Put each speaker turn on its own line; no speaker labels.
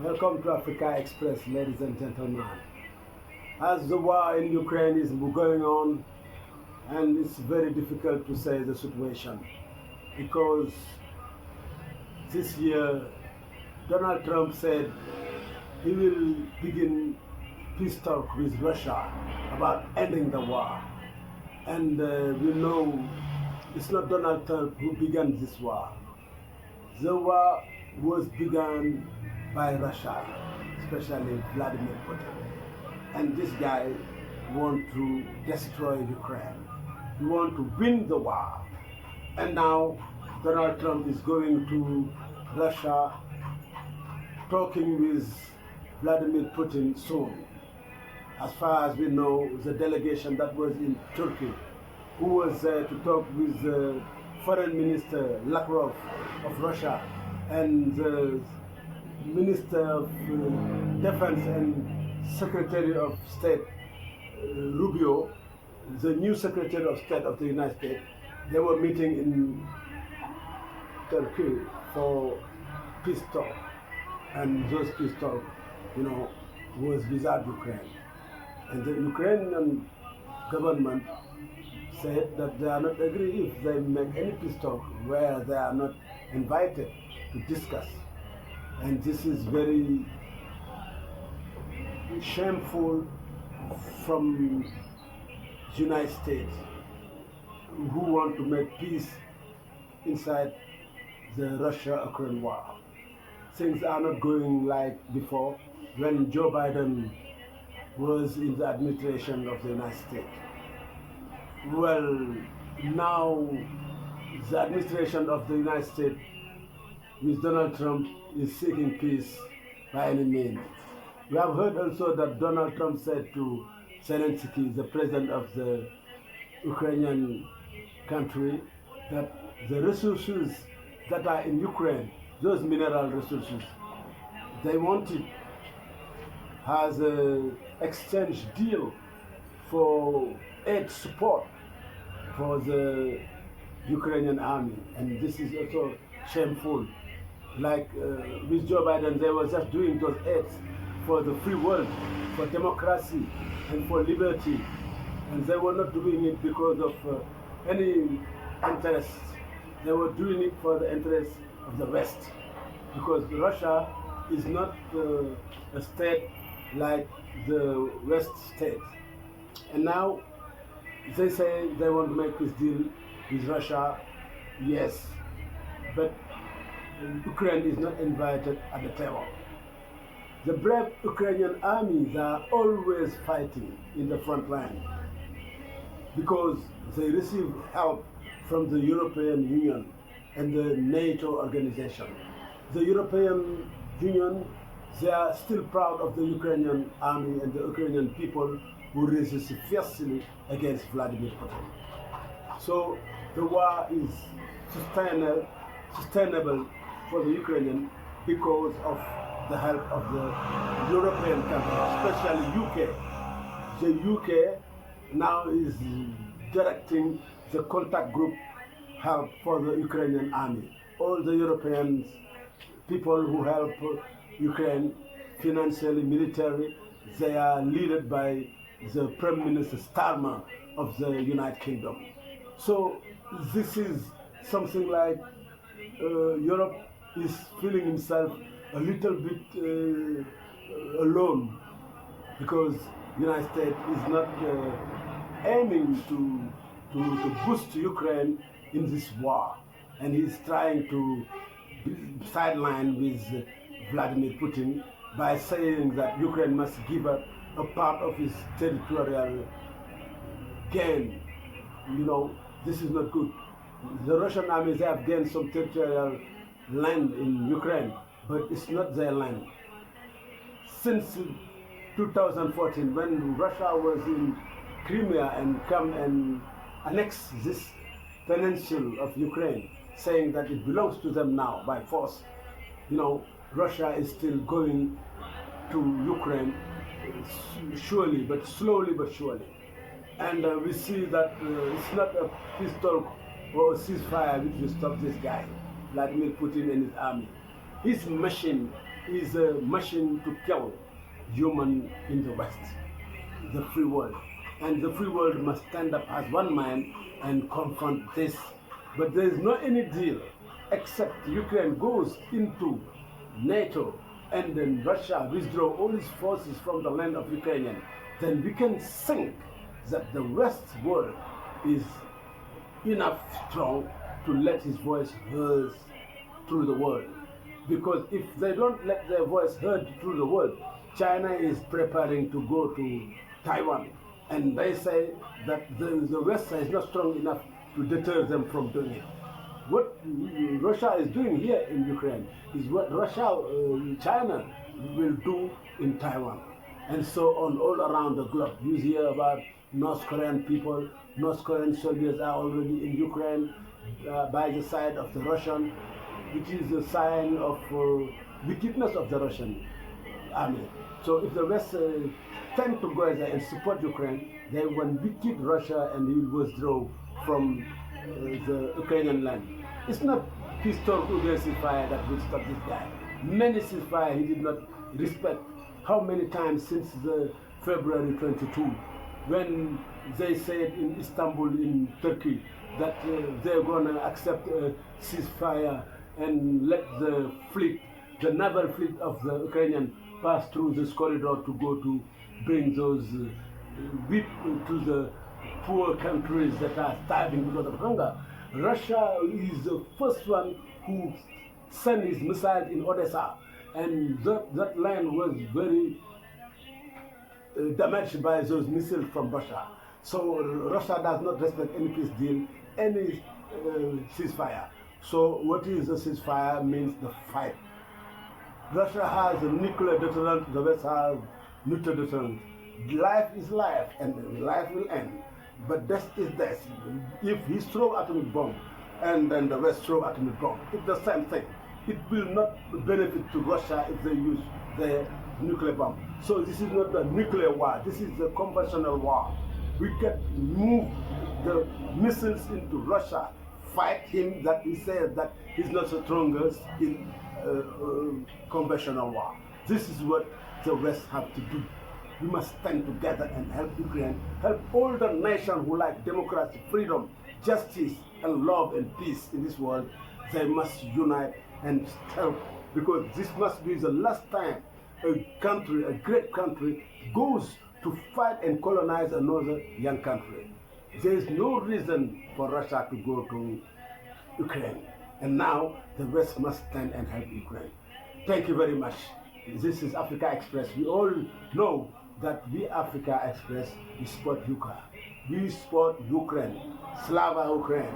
Welcome to Africa Express, ladies and gentlemen. As the war in Ukraine is going on, and it's very difficult to say the situation because this year Donald Trump said he will begin peace talk with Russia about ending the war. And we know it's not Donald Trump who began this war. The war was begun by Russia, especially Vladimir Putin. And this guy want to destroy Ukraine. He want to win the war. And now Donald Trump is going to Russia, talking with Vladimir Putin soon. As far as we know, the delegation that was in Turkey, who was there to talk with Foreign Minister Lavrov of Russia and the Minister of Defense and Secretary of State Rubio, the new Secretary of State of the United States. They were meeting in Turkey for peace talk, and those peace talk, was without Ukraine. And the Ukrainian government said that they are not agree if they make any peace talk where they are not invited to discuss. And this is very shameful from the United States, who want to make peace inside the Russia-Ukraine war. Things are not going like before when Joe Biden was in the administration of the United States. Well, now the administration of the United States with Donald Trump is seeking peace by any means. We have heard also that Donald Trump said to Zelensky, the president of the Ukrainian country, that the resources that are in Ukraine, those mineral resources, they wanted has an exchange deal for aid support for the Ukrainian army. And this is also shameful. Like with Joe Biden, they were just doing those aids for the free world, for democracy and for liberty. And they were not doing it because of any interest. They were doing it for the interest of the West. Because Russia is not a state like the West states. And now they say they want to make this deal with Russia, yes, but Ukraine is not invited at the table. The brave Ukrainian armies are always fighting in the front line because they receive help from the European Union and the NATO organization. The European Union, they are still proud of the Ukrainian army and the Ukrainian people who resist fiercely against Vladimir Putin. So the war is sustainable for the Ukrainian because of the help of the European countries, especially UK. The UK now is directing the contact group help for the Ukrainian army. All the European people who help Ukraine financially, militarily, they are led by the Prime Minister Starmer of the United Kingdom. So this is something like Europe is feeling himself a little bit alone because United States is not aiming to boost Ukraine in this war, and he's trying to sideline with Vladimir Putin by saying that Ukraine must give up a part of its territorial gain. This is not good. The Russian armies have gained some territorial land in Ukraine, but it's not their land. Since 2014, when Russia was in Crimea and come and annex this peninsula of Ukraine, saying that it belongs to them now by force, Russia is still going to Ukraine surely, but slowly but surely. And we see that it's not a peace talk or a ceasefire which will stop this guy, Vladimir Putin and his army. His machine is a machine to kill human in the West, the free world. And the free world must stand up as one man and confront this. But there is no any deal except Ukraine goes into NATO and then Russia withdraw all its forces from the land of Ukrainian. Then we can think that the West world is enough strong to let his voice heard through the world. Because if they don't let their voice heard through the world, China is preparing to go to Taiwan. And they say that the West is not strong enough to deter them from doing it. What Russia is doing here in Ukraine is what China will do in Taiwan. And so on all around the globe. You hear about North Korean people, North Korean soldiers are already in Ukraine by the side of the Russian, which is a sign of wickedness of the Russian army. So if the West tend to go there and support Ukraine, they will wicked Russia and he will withdraw from the Ukrainian land. It's not pistol ceasefire that will stop this guy. Many ceasefire he did not respect. How many times since the February 22, when they said in Istanbul in Turkey that they're going to accept a ceasefire and let the fleet, the naval fleet of the Ukrainian pass through this corridor to go to bring those wheat to the poor countries that are starving because of hunger. Russia is the first one who sent his missiles in Odessa, and that land was very damaged by those missiles from Russia. So Russia does not respect any peace deal, any ceasefire. So what is a ceasefire means the fight. Russia has a nuclear deterrent, the West has nuclear deterrent. Life is life and life will end. But death is death. If he throw atomic bomb and then the West throw atomic bomb, it's the same thing. It will not benefit to Russia if they use their nuclear bomb. So this is not a nuclear war, this is a conventional war. We can move the missiles into Russia, fight him that he says that he's not the strongest in conventional war. This is what the West have to do. We must stand together and help Ukraine, help all the nations who like democracy, freedom, justice, and love and peace in this world. They must unite and help, because this must be the last time a country, a great country, goes to fight and colonize another young country. There is no reason for Russia to go to Ukraine. And now the West must stand and help Ukraine. Thank you very much. This is Africa Express. We all know that we Africa Express, we support Ukraine. We support Ukraine, Slava Ukraine.